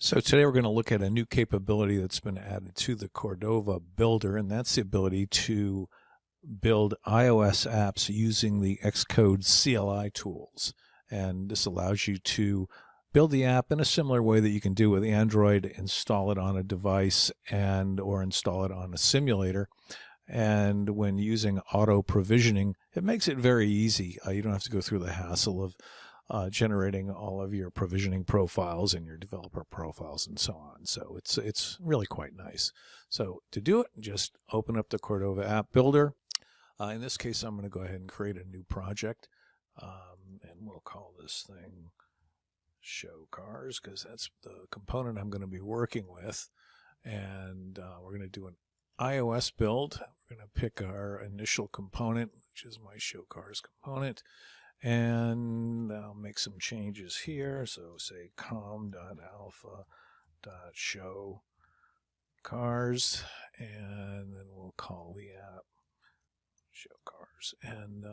So today we're going to look at a new capability that's been added to the Cordova builder, and that's the ability to build iOS apps using the Xcode CLI tools. And this allows you to build the app in a similar way that you can do with Android, install it on a device or install it on a simulator. And when using auto provisioning, it makes it very easy. You don't have to go through the hassle of generating all of your provisioning profiles and your developer profiles and so on. So it's really quite nice. So to do it, just open up the Cordova app builder. In this case, I'm going to go ahead and create a new project, and we'll call this thing Show Cars because that's the component I'm going to be working with. And we're going to do an iOS build. We're going to pick our initial component, which is my Show Cars component. And I'll make some changes here. So say com.alpha.show cars, and then we'll call the app Show Cars. And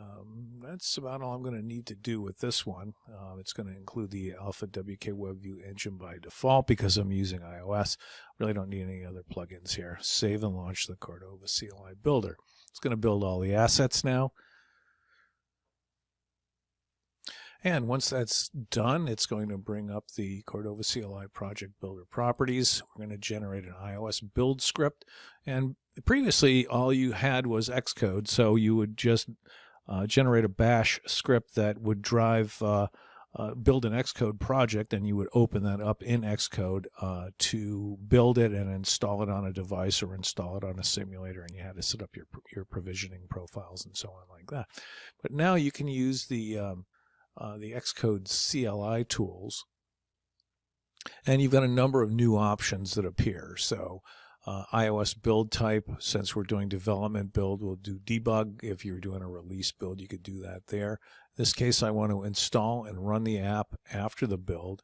that's about all I'm going to need to do with this one. It's going to include the Alpha WK WebView engine by default because I'm using iOS. Really don't need any other plugins here. Save and launch the Cordova CLI builder. It's going to build all the assets now. And once that's done, it's going to bring up the Cordova CLI project builder properties. We're going to generate an iOS build script. And previously, all you had was Xcode. So you would just generate a bash script that would build an Xcode project, and you would open that up in Xcode to build it and install it on a device or install it on a simulator, and you had to set up your provisioning profiles and so on like that. But now you can use the Xcode CLI tools, and you've got a number of new options that appear. So iOS build type, since we're doing development build, we'll do debug. If you're doing a release build, you could do that there. In this case, I want to install and run the app after the build.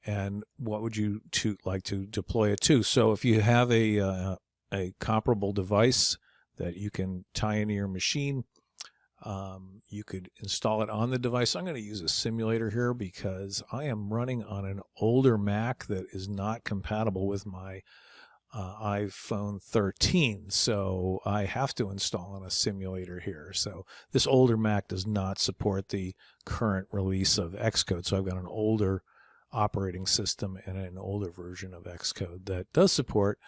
And what would you like to deploy it to? So if you have a comparable device that you can tie into your machine, you could install it on the device. I'm going to use a simulator here because I am running on an older Mac that is not compatible with my iPhone 13. So I have to install on a simulator here. So this older Mac does not support the current release of Xcode. So I've got an older operating system and an older version of Xcode that does support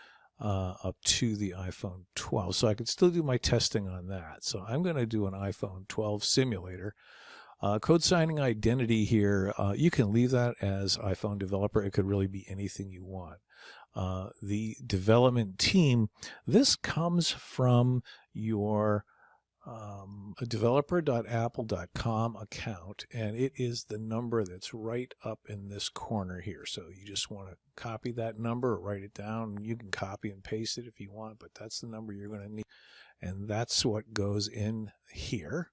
up to the iPhone 12. So I could still do my testing on that. So I'm going to do an iPhone 12 simulator. Code signing identity here, you can leave that as iPhone developer. It could really be anything you want. The development team, this comes from your developer.apple.com account, and it is the number that's right up in this corner here. So you just want to copy that number or write it down. You can copy and paste it if you want, but that's the number you're going to need, and that's what goes in here.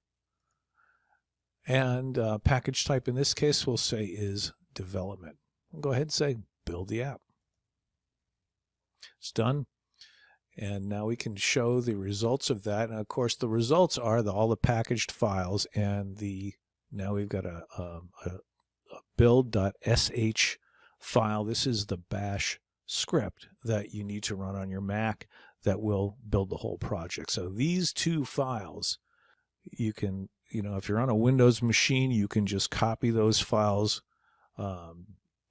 And package type in this case we'll say is development. We'll go ahead and say build the app. It's done. And now we can show the results of that. And of course, the results are all the packaged files, and now we've got a build.sh file. This is the bash script that you need to run on your Mac that will build the whole project. So these two files, you can, if you're on a Windows machine, you can just copy those files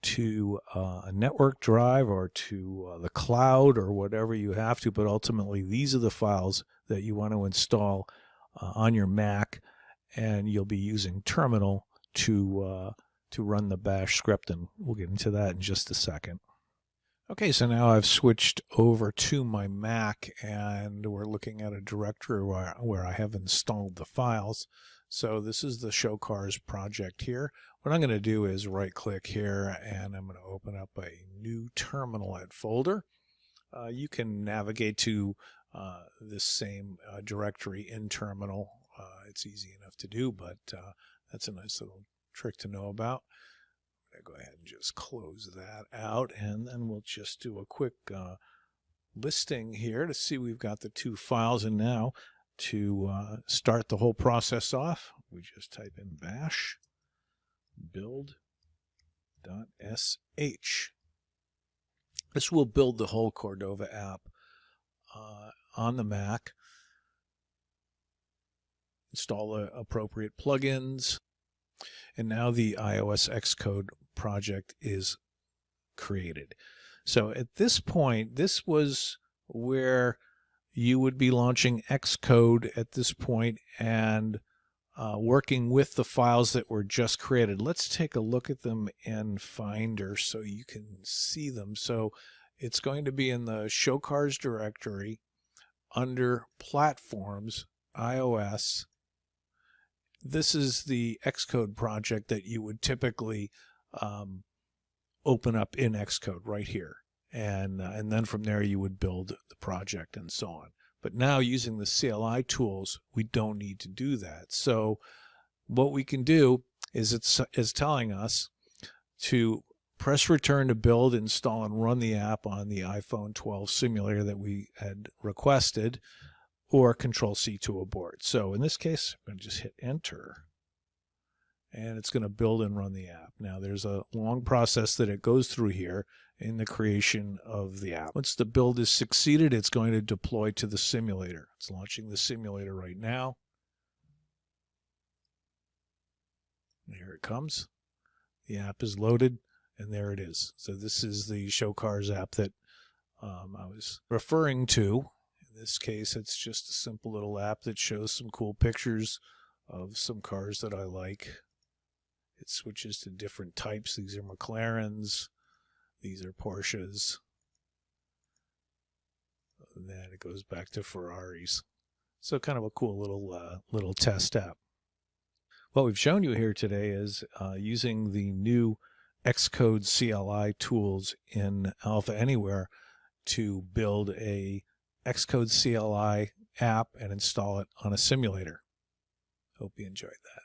to a network drive or to the cloud or whatever you have to, but ultimately these are the files that you want to install on your Mac, and you'll be using terminal to run the bash script, and we'll get into that in just a second. Okay, so now I've switched over to my Mac, and we're looking at a directory where I have installed the files. So this is the Show Cars project here. What I'm going to do is right click here, and I'm going to open up a new terminal folder. You can navigate to this same directory in terminal. It's easy enough to do, but that's a nice little trick to know about. I'm going to go ahead and just close that out, and then we'll just do a quick listing here to see we've got the two files. And now to start the whole process off, we just type in bash build.sh. This will build the whole Cordova app on the Mac. Install the appropriate plugins. And now the iOS Xcode project is created. So at this point, this was where you would be launching Xcode at this point and working with the files that were just created. Let's take a look at them in Finder so you can see them. So it's going to be in the Show Cars directory under Platforms, iOS. This is the Xcode project that you would typically open up in Xcode right here. And then from there you would build the project and so on. But now using the CLI tools, we don't need to do that. So what we can do is it's telling us to press return to build, install, and run the app on the iPhone 12 simulator that we had requested, or Control-C to abort. So in this case, I'm going to just hit enter, and it's going to build and run the app. Now there's a long process that it goes through here in the creation of the app. Once the build is succeeded, it's going to deploy to the simulator. It's launching the simulator right now. And here it comes. The app is loaded, and there it is. So this is the Show Cars app that I was referring to. In this case, it's just a simple little app that shows some cool pictures of some cars that I like. It switches to different types. These are McLarens. These are Porsches. And then it goes back to Ferraris. So kind of a cool little test app. What we've shown you here today is using the new Xcode CLI tools in Alpha Anywhere to build a Xcode CLI app and install it on a simulator. Hope you enjoyed that.